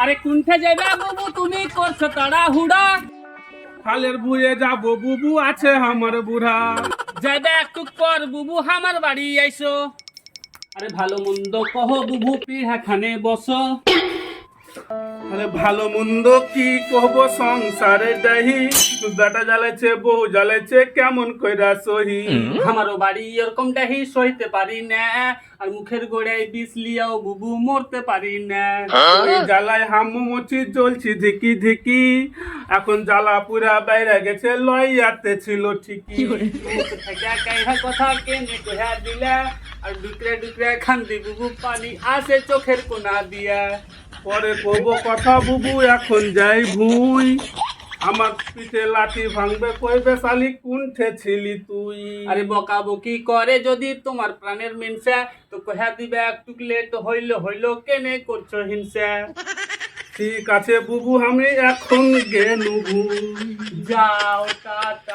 আরে কোনটা যাবে বুবু, তুমি করছো তাড়াহুড়া? খালের বুয়ে যাবো বুবু, আছে আমার বুড়া। যাবে একটু পর বুবু আমার বাড়ি আইসো। আরে ভালো মন্দ কহ বুবু, পিড়াখানে বসো। আরে ভালো মন্দ কি কহব সংসারে দেহি, বেটা জ্বালেছে বউ জ্বালেছে কেমন কইরা সহি। আমারও বাড়ি এরকম ডাহি সইতে পারি না, আর মুখের গোড়ায় বিষ লিয়াও বুবু মরতে পারি না। ওই জ্বালায় হামু মুচি জ্বলছি ধিকি ধিকি, এখন জ্বালা পুরা বাইরে গেছে লইয়াতে ছিল ঠিকই। মুখ থেকে কাইহা কথা কেনে কইহা দিলা, আর ডুকরে ডুকরে খান্দি বুবু পানি আসে চোখের কোনা দিয়া। পরে কব কথা বুবু, এখন যাই ভুই। আমার পিঠে লাঠি ভাঙবে কইবে শালি কুণ্ঠে ছিলি তুই। আরে বকাবকি করে যদি তোমার প্রাণের মিনসা, তো কইহা দিবে একটু লেট হইল হইল কেনে করছো হিংসা। ঠিক আছে বুবু, আমি এখন গেলু। যাও টাটা।